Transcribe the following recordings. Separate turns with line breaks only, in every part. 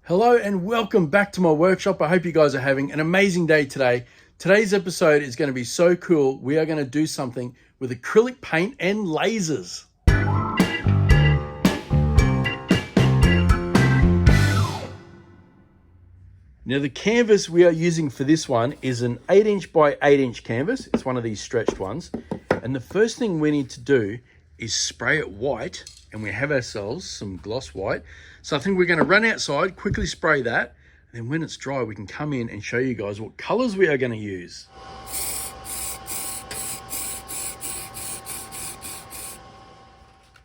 Hello and welcome back to my workshop. I hope you guys are having an amazing day today. Today's episode is going to be so cool. We are going to do something with acrylic paint and lasers. Now the canvas we are using for this one is an 8" by 8" canvas. It's one of these stretched ones. And the first thing we need to do is spray it white, and we have ourselves some gloss white. So I think we're going to run outside, quickly spray that, and then when it's dry we can come in and show you guys what colors we are going to use.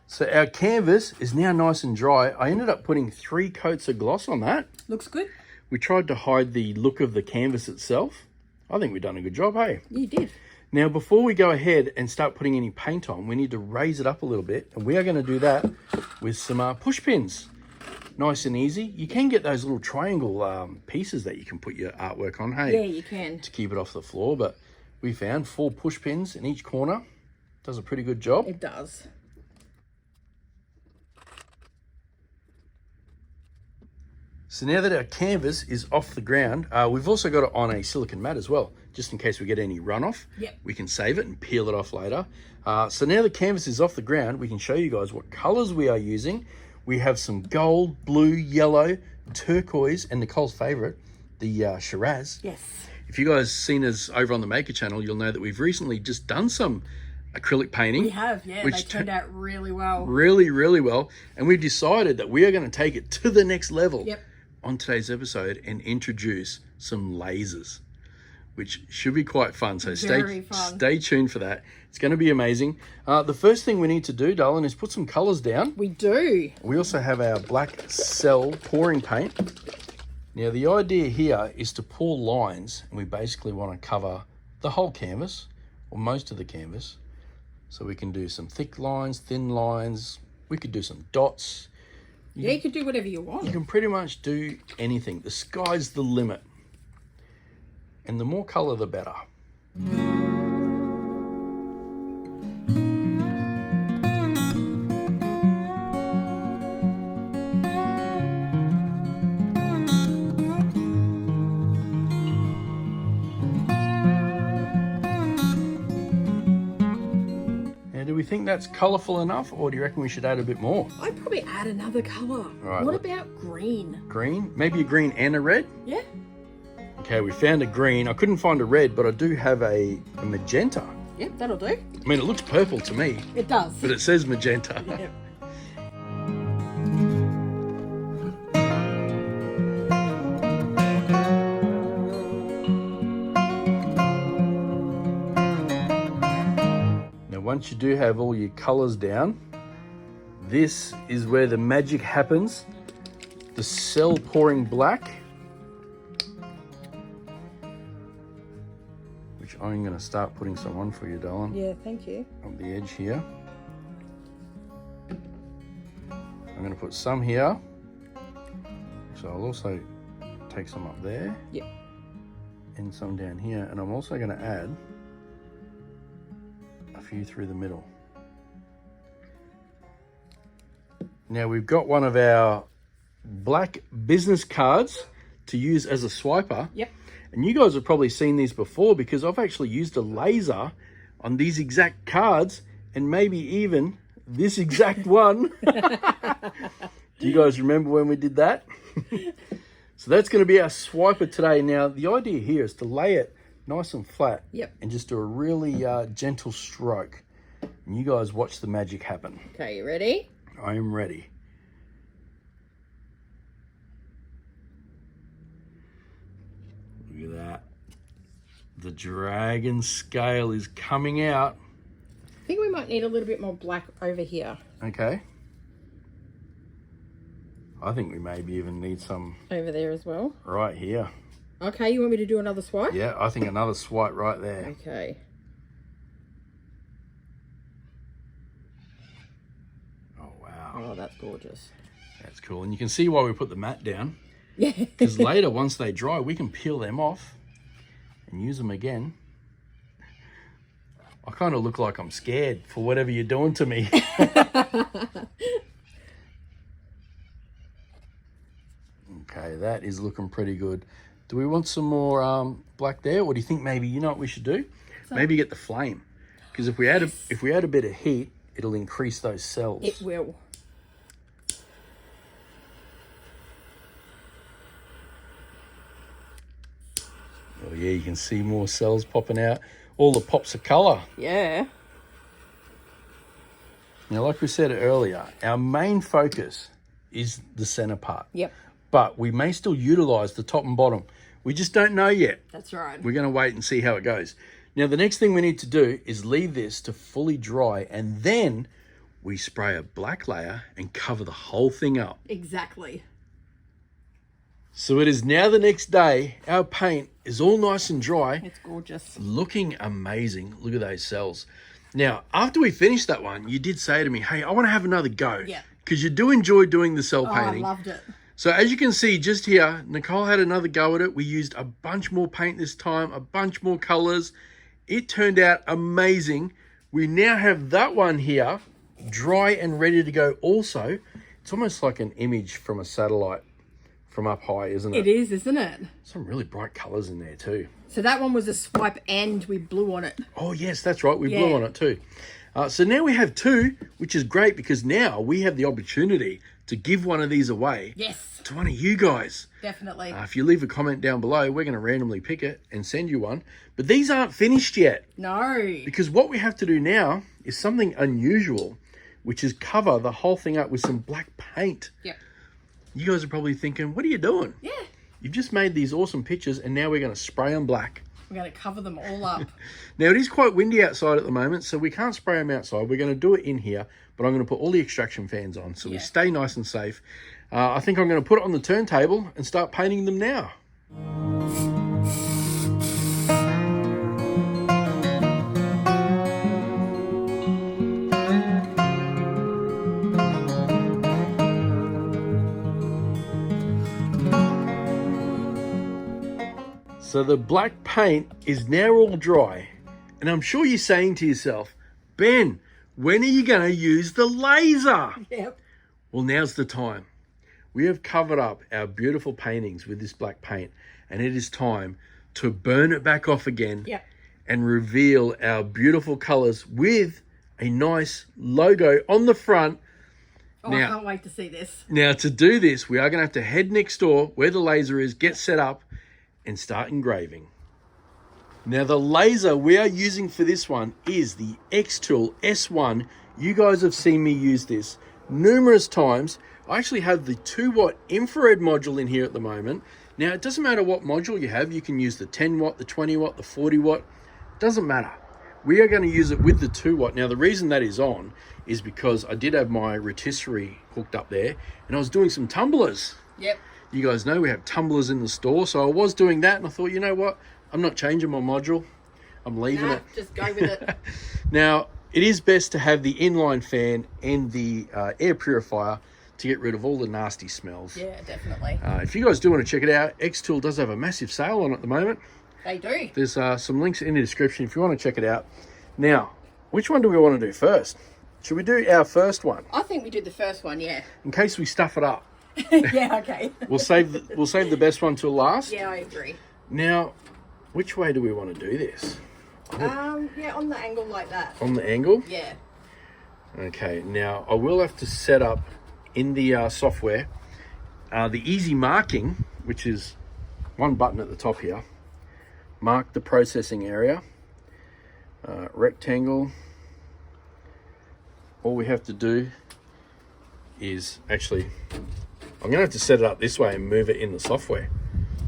So our canvas is now nice and dry. I ended up putting 3 coats of gloss on that.
Looks good.
We tried to hide the look of the canvas itself. I think we've done a good job, hey?
You did.
Now, before we go ahead and start putting any paint on, we need to raise it up a little bit. And we are going to do that with some push pins. Nice and easy. You can get those little triangle pieces that you can put your artwork on, hey?
Yeah, you can.
To keep it off the floor. But we found 4 push pins in each corner. Does a pretty good job.
It does.
So now that our canvas is off the ground, we've also got it on a silicone mat as well, just in case we get any runoff.
Yep.
We can save it and peel it off later. So now the canvas is off the ground, we can show you guys what colors we are using. We have some gold, blue, yellow, turquoise, and Nicole's favorite, the Shiraz.
Yes.
If you guys seen us over on the Maker channel, you'll know that we've recently just done some acrylic painting.
We have, yeah. They turned out really well.
Really, really well. And we've decided that we are going to take it to the next level.
Yep.
On today's episode and introduce some lasers, which should be quite fun. So stay tuned for that. It's going to be amazing. The first thing we need to do, darling, is put some colors down.
We do.
We also have our black cell pouring paint. Now the idea here is to pour lines, and we basically want to cover the whole canvas or most of the canvas. So we can do some thick lines, thin lines. We could do some dots.
Yeah, you can do whatever you want.
You can pretty much do anything. The sky's the limit. And the more color, the better. Do we think that's colourful enough, or do you reckon we should add a bit more?
I'd probably add another colour.
Right,
what about green?
Green? Maybe a green and a red?
Yeah.
Okay, we found a green. I couldn't find a red, but I do have a magenta.
Yep, that'll do.
I mean, it looks purple to me.
It does.
But it says magenta.
Yep.
Once you do have all your colors down, this is where the magic happens. The cell pouring black, which I'm going to start putting some on for you, darling.
Yeah, thank you.
On the edge here. I'm going to put some here. So I'll also take some up there.
Yep.
And some down here. And I'm also going to add a few through the middle. Now we've got one of our black business cards to use as a swiper.
Yep.
And you guys have probably seen these before because I've actually used a laser on these exact cards and maybe even this exact one. Do you guys remember when we did that? So that's going to be our swiper today. Now the idea here is to lay it nice and flat.
Yep. And
just do a really gentle stroke. And you guys watch the magic happen.
Okay, you ready?
I am ready. Look at that. The dragon scale is coming out.
I think we might need a little bit more black over here.
Okay. I think we maybe even need some
over there as well.
Right here.
Okay, you want me to do another swipe?
Yeah, I think another swipe right there.
Okay.
Oh, wow.
Oh, that's gorgeous.
That's cool. And you can see why we put the mat down.
Yeah.
Because later, once they dry, we can peel them off and use them again. I kind of look like I'm scared for whatever you're doing to me. Okay, that is looking pretty good. Do we want some more black there, or do you think maybe, you know what we should do? Maybe get the flame, because if we add a bit of heat, it'll increase those cells.
It will.
Oh yeah, you can see more cells popping out. All the pops of colour.
Yeah.
Now, like we said earlier, our main focus is the centre part.
Yep.
But we may still utilise the top and bottom. We just don't know yet.
That's right.
We're going to wait and see how it goes. Now, the next thing we need to do is leave this to fully dry, and then we spray a black layer and cover the whole thing up.
Exactly.
So it is now the next day. Our paint is all nice and dry.
It's gorgeous.
Looking amazing. Look at those cells. Now, after we finished that one, you did say to me, hey, I want to have another go.
Yeah.
Because you do enjoy doing the cell painting.
I loved it.
So as you can see just here, Nicole had another go at it. We used a bunch more paint this time, a bunch more colors. It turned out amazing. We now have that one here, dry and ready to go also. It's almost like an image from a satellite from up high, isn't it?
It is, isn't it?
Some really bright colors in there too.
So that one was a swipe and we blew on it.
Oh yes, that's right. We blew on it too. So now we have two, which is great because now we have the opportunity to give one of these away.
Yes.
To one of you guys.
Definitely.
If you leave a comment down below, we're going to randomly pick it and send you one. But these aren't finished yet.
No.
Because what we have to do now is something unusual, which is cover the whole thing up with some black paint.
Yep.
You guys are probably thinking, what are you doing?
Yeah.
You've just made these awesome pictures and now we're going to spray them black.
We're going to cover them all up.
Now, it is quite windy outside at the moment, so we can't spray them outside. We're going to do it in here, but I'm going to put all the extraction fans on so we stay nice and safe. I think I'm going to put it on the turntable and start painting them now. So the black paint is now all dry, and I'm sure you're saying to yourself, Ben, when are you going to use the laser?
Yep.
Well, now's the time. We have covered up our beautiful paintings with this black paint, and it is time to burn it back off again and reveal our beautiful colors with a nice logo on the front.
Oh, now, I can't wait to see this.
Now, to do this, we are going to have to head next door where the laser is, get set up, and start engraving. Now, the laser we are using for this one is the XTOOL S1. You guys have seen me use this numerous times. I actually have the 2-watt infrared module in here at the moment. Now, it doesn't matter what module you have. You can use the 10-watt, the 20-watt, the 40-watt. Doesn't matter. We are going to use it with the 2-watt. Now, the reason that is on is because I did have my rotisserie hooked up there, and I was doing some tumblers.
Yep.
You guys know we have tumblers in the store, so I was doing that, and I thought, you know what? I'm not changing my module. I'm leaving it.
Just go with it.
Now, it is best to have the inline fan and the air purifier to get rid of all the nasty smells.
Yeah, definitely.
If you guys do want to check it out, XTOOL does have a massive sale on at the moment.
They do.
There's some links in the description if you want to check it out. Now, which one do we want to do first? Should we do our first one?
I think we did the first one, yeah.
In case we stuff it up.
Yeah, okay.
We'll save the best one till last.
Yeah, I agree.
Now, which way do we want to do this?
Yeah, on the angle like that.
On the angle?
Yeah.
Okay, now I will have to set up in the software the easy marking, which is one button at the top here. Mark the processing area. Rectangle. All we have to do is actually, I'm going to have to set it up this way and move it in the software.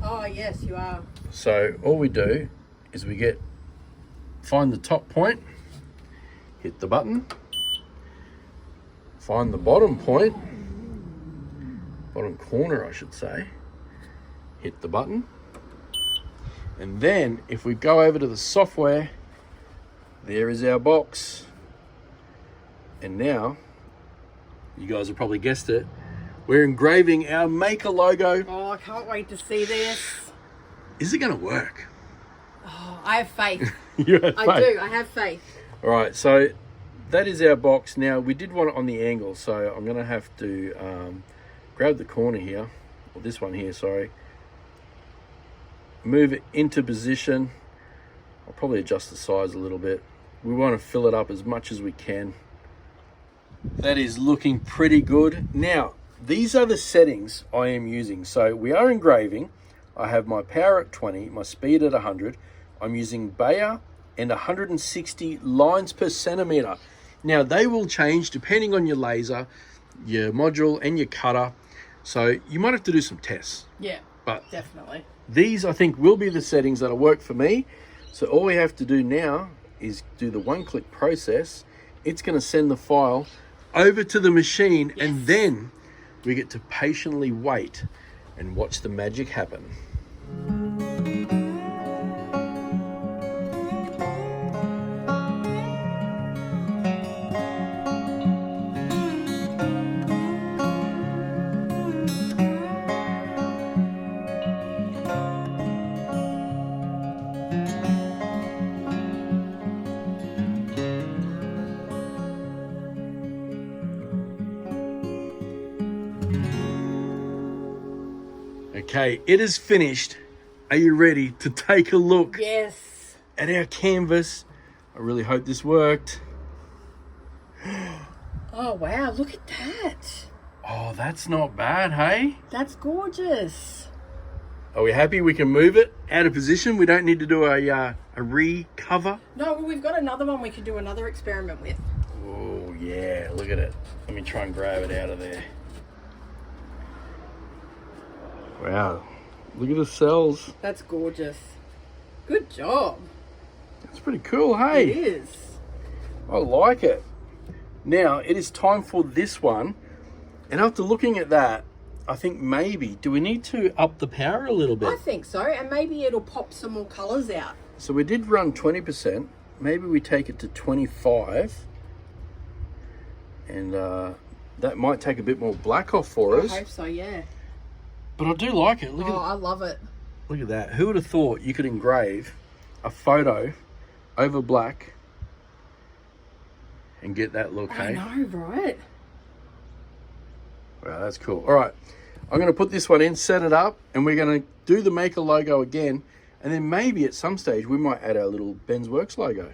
Oh, yes, you are.
So all we do is find the top point, hit the button, find the bottom point, bottom corner I should say, hit the button, and then if we go over to the software, there is our box. And now, you guys have probably guessed it, we're engraving our maker logo.
Oh, I can't wait to see this.
Is it going to work?
Oh, I have faith.
You have faith?
I do. I have faith.
All right, so that is our box. Now, we did want it on the angle, so I'm going to have to grab the corner here or this one here, sorry. Move it into position. I'll probably adjust the size a little bit. We want to fill it up as much as we can. That is looking pretty good. Now, these are the settings I am using. So we are engraving. I have my power at 20, my speed at 100. I'm using Bayer and 160 lines per centimeter. Now, they will change depending on your laser, your module, and your cutter. So you might have to do some tests.
Yeah,
but
definitely.
These, I think, will be the settings that'll work for me. So all we have to do now is do the one-click process. It's going to send the file over to the machine, yes. And then we get to patiently wait and watch the magic happen. Okay, it is finished. Are you ready to take a look?
Yes.
At our canvas? I really hope this worked.
Oh, wow, look at that.
Oh, that's not bad, hey?
That's gorgeous.
Are we happy we can move it out of position? We don't need to do a recover?
No, we've got another one we could do another experiment with.
Oh, yeah, look at it. Let me try and grab it out of there. Wow, look at the cells.
That's gorgeous. Good job.
That's pretty cool, hey?
It is.
I like it. Now, it is time for this one. And after looking at that, I think maybe, do we need to up the power a little bit?
I think so, and maybe it'll pop some more colours out.
So we did run 20%. Maybe we take it to 25. And that might take a bit more black off for us.
I hope so, yeah.
But I do like it. Look at
I love it.
Look at that. Who would have thought you could engrave a photo over black and get that look, hey?
I know, right?
Wow, that's cool. All right, I'm going to put this one in, set it up, and we're going to do the maker logo again. And then maybe at some stage we might add our little BENSWORX logo.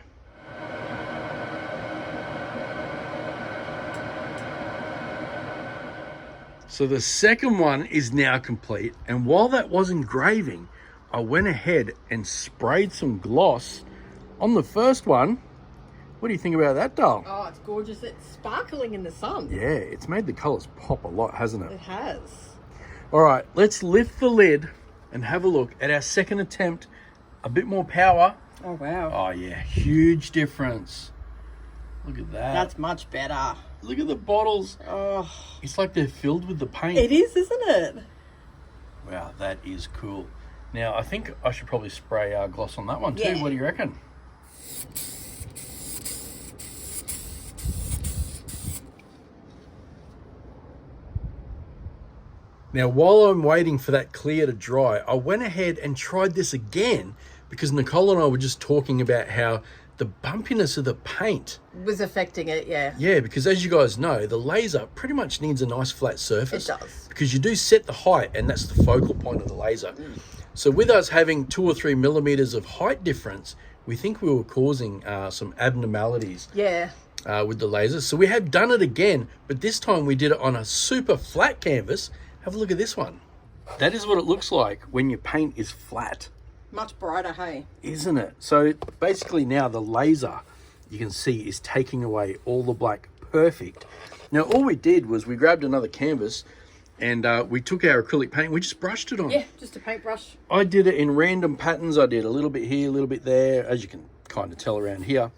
So the second one is now complete, and while that was engraving, I went ahead and sprayed some gloss on the first one. What do you think about that, doll?
Oh, it's gorgeous. It's sparkling in the sun.
Yeah, it's made the colours pop a lot, hasn't it?
It has.
All right, let's lift the lid and have a look at our second attempt. A bit more power.
Oh, wow.
Oh, yeah, huge difference. Look at that.
That's much better.
Look at the bottles.
Oh,
it's like they're filled with the paint.
it is, isn't it?
Wow, that is cool. Now, I think I should probably spray gloss on that one too.
Yeah.
What do you reckon? Now, while I'm waiting for that clear to dry, I went ahead and tried this again because Nicole and I were just talking about how the bumpiness of the paint
was affecting it, yeah.
Yeah, because as you guys know, the laser pretty much needs a nice flat surface.
It does.
Because you do set the height, and that's the focal point of the laser. So with us having 2 or 3 millimeters of height difference, we think we were causing some abnormalities.
Yeah.
With the laser. So we have done it again, but this time we did it on a super flat canvas. Have a look at this one. That is what it looks like when your paint is flat.
Much brighter, hey?
Isn't it? So basically now the laser, you can see, is taking away all the black. Perfect. Now all we did was we grabbed another canvas and we took our acrylic paint and we just brushed it on.
Yeah, just a paintbrush.
I did it in random patterns. I did a little bit here, a little bit there, as you can kind of tell around here.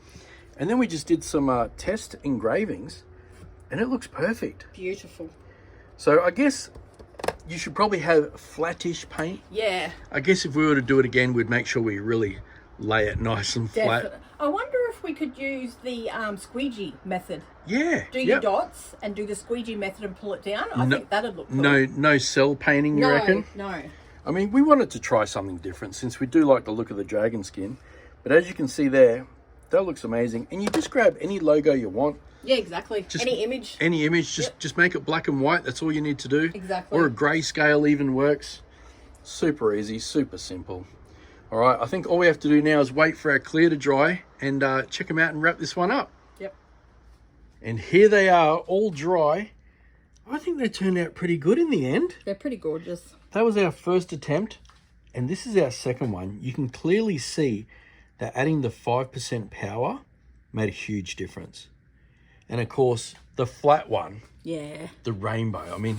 And then we just did some test engravings and it looks perfect.
Beautiful.
So I guess you should probably have flattish paint.
Yeah.
I guess if we were to do it again, we'd make sure we really lay it nice and flat.
I wonder if we could use the squeegee method.
Yeah.
Do your dots and do the squeegee method and pull it down. I think that'd look cool.
No cell painting, you reckon?
No.
I mean, we wanted to try something different since we do like the look of the dragon skin. But as you can see there, That looks amazing. And you just grab any logo you want.
Yeah, exactly. Any image.
Just make it black and white. That's all you need to do.
Exactly.
Or a grayscale even works. Super easy, super simple. All right, I think all we have to do now is wait for our clear to dry and check them out and wrap this one up.
Yep.
And here they are, all dry. I think they turned out pretty good in the end.
They're pretty gorgeous.
That was our first attempt, and this is our second one. You can clearly see that adding the 5% power made a huge difference. And of course, the flat one,
Yeah.
the rainbow. I mean,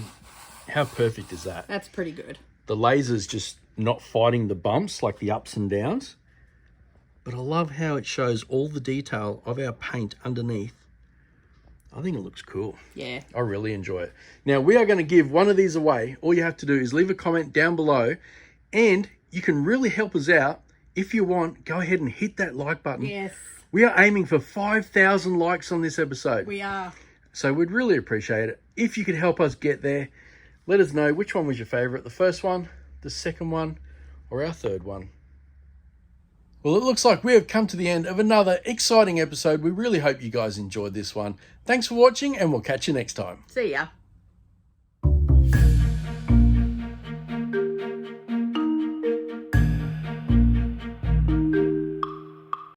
how perfect is that?
That's pretty good.
The laser's just not fighting the bumps like the ups and downs. But I love how it shows all the detail of our paint underneath. I think it looks cool.
Yeah.
I really enjoy it. Now, we are going to give one of these away. All you have to do is leave a comment down below, and you can really help us out. If you want, go ahead and hit that like button.
Yes.
We are aiming for 5,000 likes on this episode.
We are.
So we'd really appreciate it. If you could help us get there, let us know which one was your favorite, the first one, the second one, or our third one. Well, it looks like we have come to the end of another exciting episode. We really hope you guys enjoyed this one. Thanks for watching, and we'll catch you next time.
See ya.